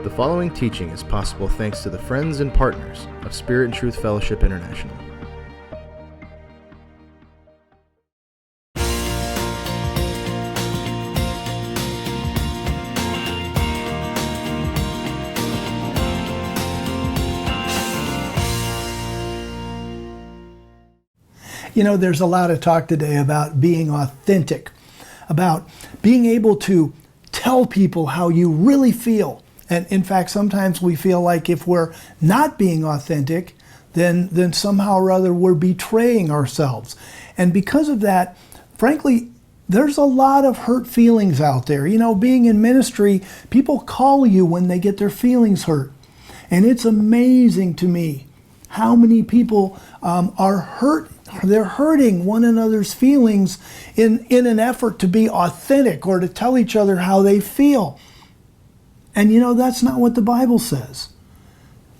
The following teaching is possible thanks to the friends and partners of Spirit and Truth Fellowship International. You know, there's a lot of talk today about being authentic, about being able to tell people how you really feel. And in fact, sometimes we feel like if we're not being authentic, then somehow or other we're betraying ourselves. And because of that, frankly, there's a lot of hurt feelings out there. You know, being in ministry, people call you when they get their feelings hurt. And it's amazing to me how many people are hurt. They're hurting one another's feelings in an effort to be authentic or to tell each other how they feel. And you know, that's not what the Bible says.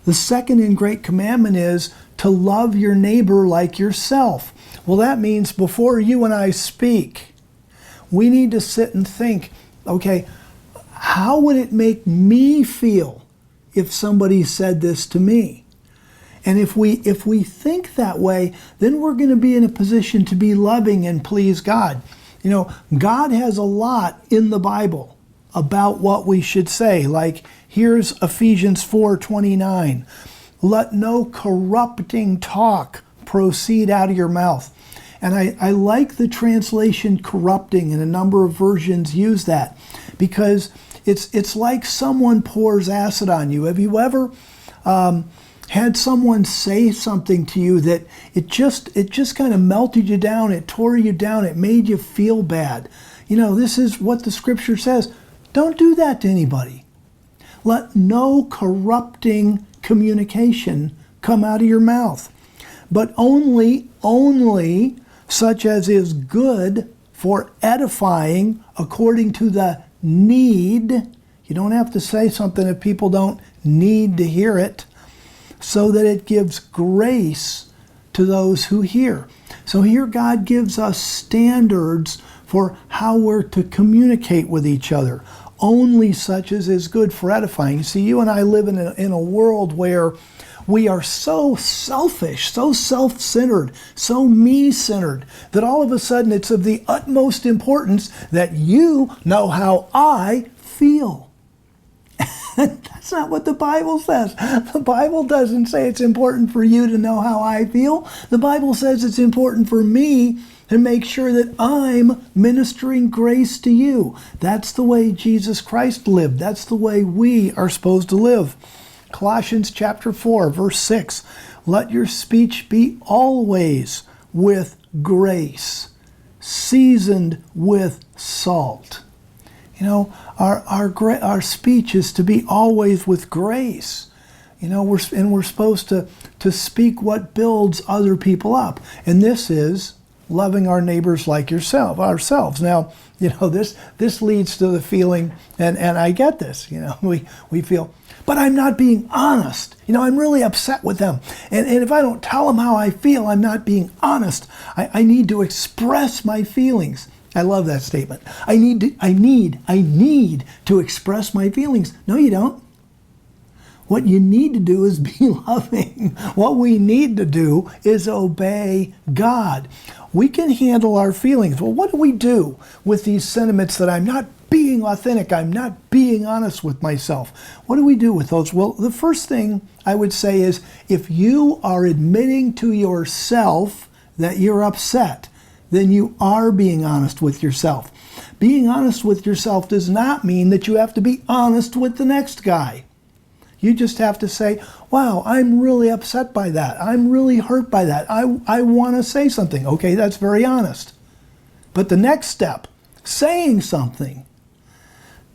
The second and great commandment is to love your neighbor like yourself. Well, that means before you and I speak, we need to sit and think, okay, how would it make me feel if somebody said this to me? And if we think that way, then we're going to be in a position to be loving and please God. You know, God has a lot in the Bible about what we should say. Like, here's Ephesians 4:29. Let no corrupting talk proceed out of your mouth. And I like the translation corrupting, and a number of versions use that because it's like someone pours acid on you. Have you ever had someone say something to you that it just kind of melted you down, it tore you down, it made you feel bad? You know, this is what the scripture says. Don't do that to anybody. Let no corrupting communication come out of your mouth, but only such as is good for edifying according to the need. You don't have to say something if people don't need to hear it, so that it gives grace to those who hear. So here God gives us standards for how we're to communicate with each other. Only such as is good for edifying. You see, you and I live in a world where we are so selfish, so self-centered, so me-centered, that all of a sudden it's of the utmost importance that you know how I feel. That's not what the Bible says. The Bible doesn't say it's important for you to know how I feel. The Bible says it's important for me to make sure that I'm ministering grace to you. That's the way Jesus Christ lived. That's the way we are supposed to live. Colossians chapter 4, verse 6. Let your speech be always with grace, seasoned with salt. You know, our speech is to be always with grace. You know, we're supposed to speak what builds other people up. And this is loving our neighbors like ourselves. Now, you know, this leads to the feeling, and I get this, you know, we feel, but I'm not being honest. You know, I'm really upset with them. And if I don't tell them how I feel, I'm not being honest. I need to express my feelings. I love that statement. I need to express my feelings. No, you don't. What you need to do is be loving. What we need to do is obey God. We can handle our feelings. Well, what do we do with these sentiments that I'm not being authentic, I'm not being honest with myself? What do we do with those? Well, the first thing I would say is if you are admitting to yourself that you're upset, then you are being honest with yourself. Being honest with yourself does not mean that you have to be honest with the next guy. You just have to say, wow, I'm really upset by that. I'm really hurt by that. I want to say something. Okay, that's very honest. But the next step, saying something,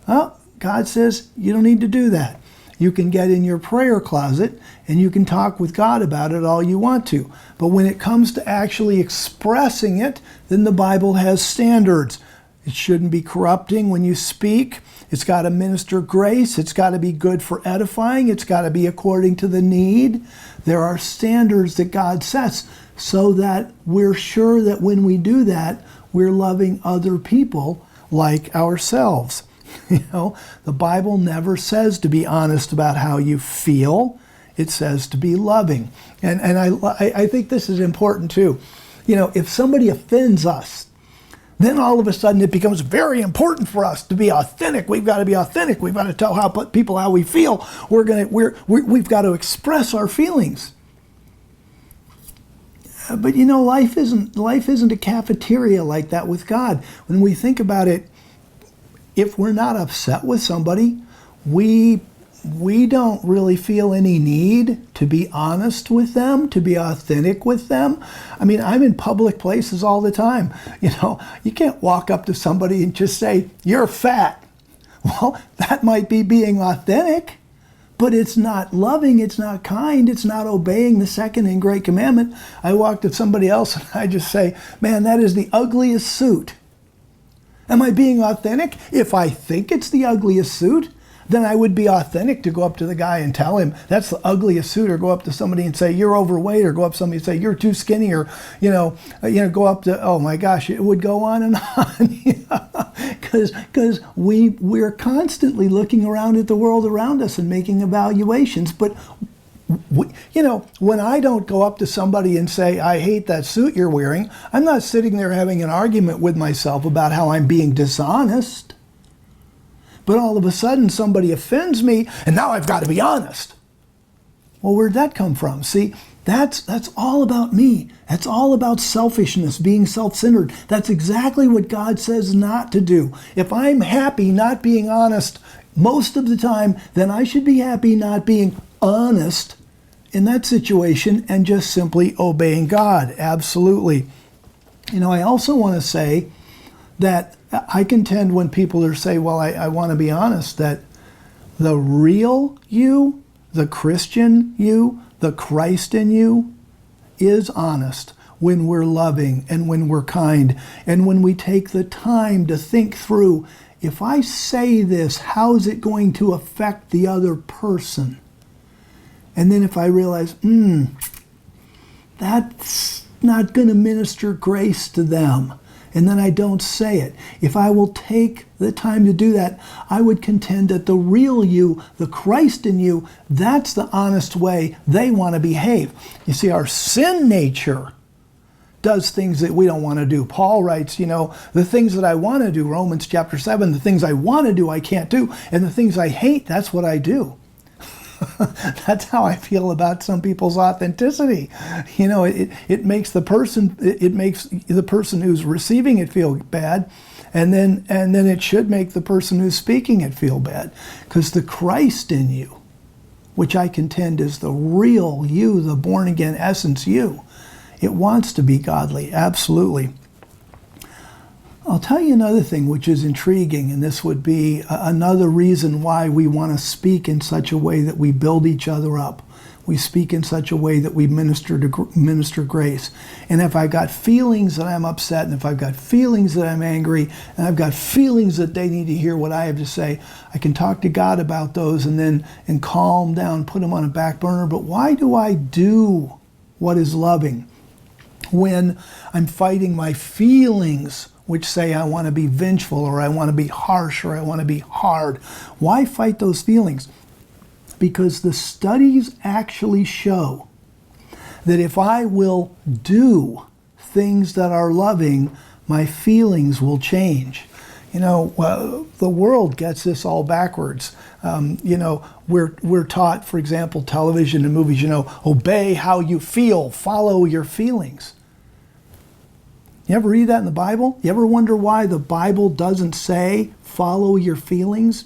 well, God says you don't need to do that. You can get in your prayer closet and you can talk with God about it all you want to. But when it comes to actually expressing it, then the Bible has standards. It shouldn't be corrupting when you speak. It's got to minister grace. It's got to be good for edifying. It's got to be according to the need. There are standards that God sets so that we're sure that when we do that, we're loving other people like ourselves. The Bible never says to be honest about how you feel. It says to be loving. And I think this is important too. If somebody offends us, then all of a sudden it becomes very important for us to be authentic. We've got to be authentic. We've got to tell people how we feel. We've got to express our feelings. But life isn't a cafeteria like that with God. When we think about it, if we're not upset with somebody, we don't really feel any need to be honest with them, to be authentic with them. I'm in public places all the time. You can't walk up to somebody and just say, "You're fat." Well, that might be being authentic, but it's not loving, it's not kind, it's not obeying the second and great commandment. I walk to somebody else and I just say, "Man, that is the ugliest suit." Am I being authentic? If I think it's the ugliest suit, then I would be authentic to go up to the guy and tell him that's the ugliest suit, or go up to somebody and say you're overweight, or go up to somebody and say you're too skinny, or go up to, oh my gosh, it would go on and on, because we're constantly looking around at the world around us and making evaluations. But when I don't go up to somebody and say, "I hate that suit you're wearing," I'm not sitting there having an argument with myself about how I'm being dishonest. But all of a sudden somebody offends me, and now I've got to be honest. Well, where'd that come from? See, that's all about me. That's all about selfishness, being self-centered. That's exactly what God says not to do. If I'm happy not being honest most of the time, then I should be happy not being honest in that situation and just simply obeying God. Absolutely. I also want to say that I contend when people say, "Well, I want to be honest," that the real you, the Christian you, the Christ in you, is honest when we're loving and when we're kind and when we take the time to think through, if I say this, how is it going to affect the other person? And then if I realize, that's not going to minister grace to them, and then I don't say it. If I will take the time to do that, I would contend that the real you, the Christ in you, that's the honest way they want to behave. You see, our sin nature does things that we don't want to do. Paul writes, the things that I want to do, Romans chapter 7, the things I want to do, I can't do. And the things I hate, that's what I do. That's how I feel about some people's authenticity. It makes the person who's receiving it feel bad, and then it should make the person who's speaking it feel bad, because the Christ in you, which I contend is the real you, the born again essence you, it wants to be godly. Absolutely. I'll tell you another thing which is intriguing, and this would be another reason why we want to speak in such a way that we build each other up. We speak in such a way that we minister grace. And if I've got feelings that I'm upset, and if I've got feelings that I'm angry, and I've got feelings that they need to hear what I have to say, I can talk to God about those and calm down, put them on a back burner. But why do I do what is loving when I'm fighting my feelings, which say I want to be vengeful, or I want to be harsh, or I want to be hard? Why fight those feelings? Because the studies actually show that if I will do things that are loving, my feelings will change. The world gets this all backwards. We're taught, for example, television and movies, obey how you feel, follow your feelings. You ever read that in the Bible? You ever wonder why the Bible doesn't say follow your feelings?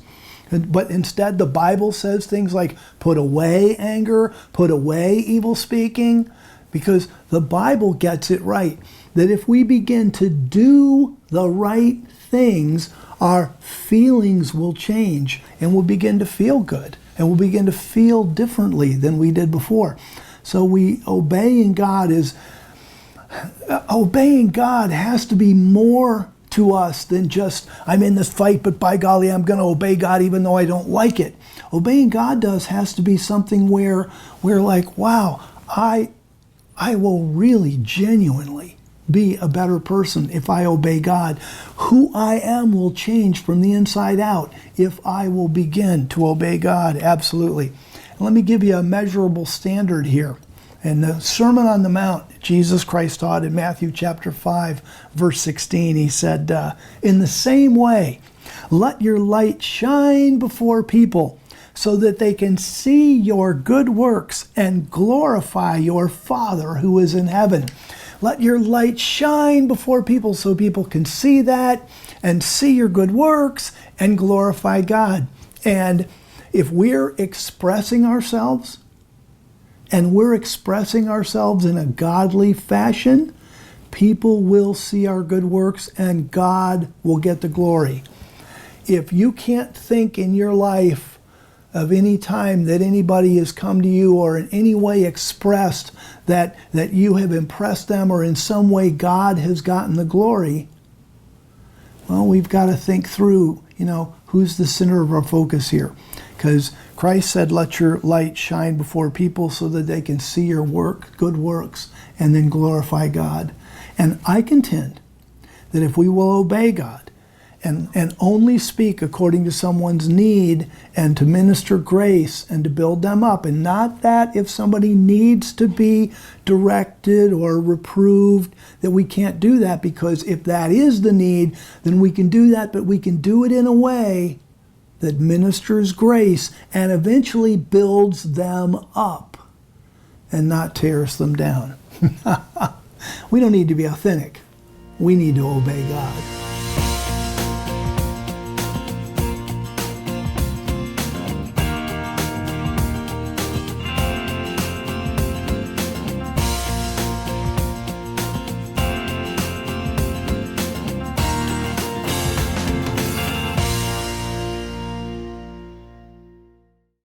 But instead the Bible says things like put away anger, put away evil speaking, because the Bible gets it right. That if we begin to do the right things, our feelings will change and we'll begin to feel good and we'll begin to feel differently than we did before. So obeying God has to be more to us than just, I'm in this fight, but by golly, I'm going to obey God even though I don't like it. Obeying God has to be something where we're like, wow, I will really genuinely be a better person if I obey God. Who I am will change from the inside out if I will begin to obey God. Absolutely. And let me give you a measurable standard here. In the Sermon on the Mount, Jesus Christ taught in Matthew chapter 5, verse 16, he said, in the same way, let your light shine before people so that they can see your good works and glorify your Father who is in heaven. Let your light shine before people so people can see that and see your good works and glorify God. And if we're expressing ourselves, and we're expressing ourselves in a godly fashion, people will see our good works and God will get the glory. If you can't think in your life of any time that anybody has come to you or in any way expressed that you have impressed them or in some way God has gotten the glory, well, we've got to think through, who's the center of our focus here. Because Christ said, let your light shine before people so that they can see your good works, and then glorify God. And I contend that if we will obey God and only speak according to someone's need and to minister grace and to build them up, and not that if somebody needs to be directed or reproved, that we can't do that, because if that is the need, then we can do that, but we can do it in a way that ministers grace and eventually builds them up and not tears them down. We don't need to be authentic. We need to obey God.